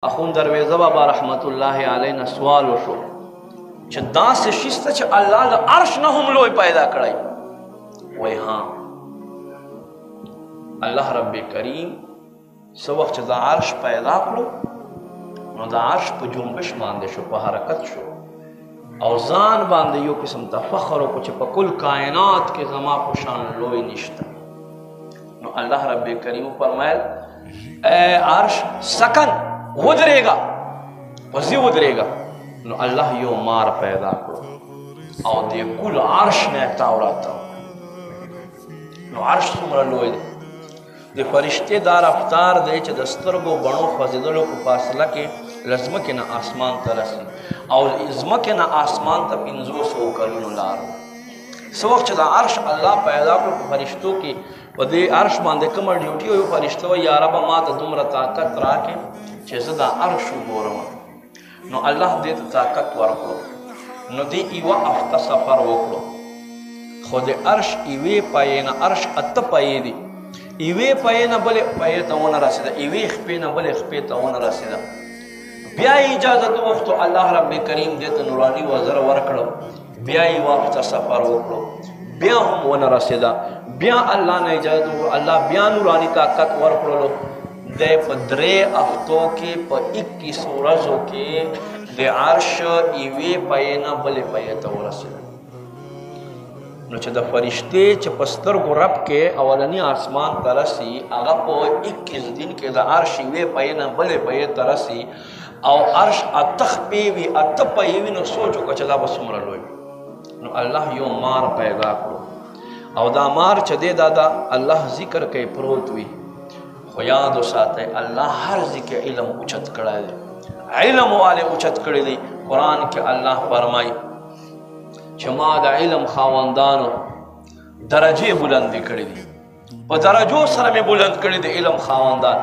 اخون درویزه بابا رحمت الله علیه نه سوال وشو چې داسې شی شته چې الله د عرش نه هم لوی پیدا کړی وای ها الله رب کریم څه وخت چې د عرش پیدا کړو نو د عرش په جنبش باندې شو په حرکت شو او ځان باندې یو قسم ته فخر وکړو چې په کل کائنات کې زما په شان لوی نشته نو الله رب کریم فرمایل اے عرش سکن ودرېږه پسې ودرېږه نو الله یو مار پیدا کړو او دې کل عرش نه تاو راتاو نو عرش څومره لوی دی د فرشتې دا رفتار دی چې د سترګو بڼو خوځېدلو په فاصله کې له ځمکې نه آسمان ته رسي او ځمکې نه آسمان ته 500 کلونو لار څه وخت چې د عرش الله پیدا کړو په فرشتو کې په دې عرش باندې کومه ډیوټي یو فرشته وایي یا ربه ما ته دومره طاقت راکړې چې زه دا عرش وګورم نو الله دې ته طاقت ورکړو نو دې یوه هفته سفر وکړو خو د عرش یوې پایې نه عرش 8 پایې دي یوې پایې نه بلې پایې ته ونه رسېده یوې خپې نه بلې خپې ته ونه رسېده بیا یې اجازت وغوښتو الله رب کریم دې ته نوراني وزره ورکړو بیا یې واپس سفر وکړو بیا هم ونه رسېده بیا الله نه اجازت وکړو الله بیا نوراني طاقت ورکړلو دی په 3 هفتو کې په 21 ورځو کې د عرش یوې پایې نه بلې پایې ته ورسېده نو چې د فرشتې چې په سترګو رب کې اولني آسمان ته رسي هغه په 21 دن کې د عرش یوې پایې نه بلې پایې ته رسي او عرش 8 خپې وي 8 پایې وي نو سوچ وکړه چې دا به څومره لوی نو الله یو مار پیدا کړو او دا مار چې دی دا الله ذکر کوي پروت وي خو یاد وساتئ الله هر ذکر علم اوچت کړی دی علم والے اوچت کړی دی قرآن کې الله فرمایي چې ما د علم خاوندانو درجې بلندې کړي دي په درجو سره مې بلند کړي د علم خاوندان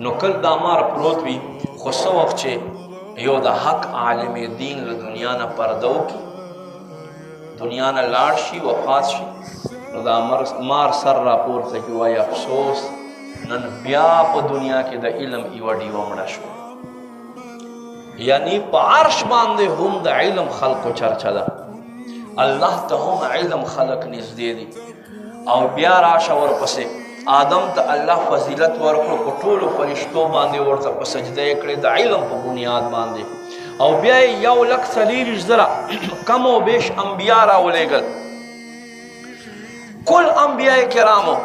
نو کله دا مار پروت وي خو څه وخت چې یو د حق عالم دین له دنیا نه پرده وکړي دنیا نه لاړ شي وفات شي نو دا مار سر راپورته کړي وایي افسوس نن بیا په دنیا کې د علم یوه ډیوه مړه شوه یعنی په عرش باندې هم د علم خلقو چرچه ده الله ته هم علم خلق نږدې دي او بیا راشه ورپسې آدم ته الله فضیلت ورکړو په ټولو فرشتو باندې ورته په سجده یې کړې د علم په بنیاد باندې او بیا یې 1,40,000 کم و بیش انبیا راولېږل کل انبیاء کرامو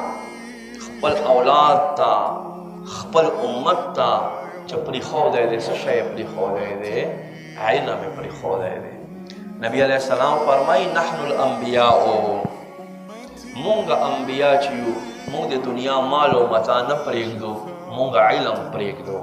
خپل اولاد ته خپل امت ته چې پرېښودی دی څه شی یې پرېښودی دی علم یې پرېښودی دی نبی علیه السلام فرمایي نحن الانبیاء مونږ انبیا چې یو مونږ د دنیا مال او متا نه پرېږدو مونږ علم پرېږدو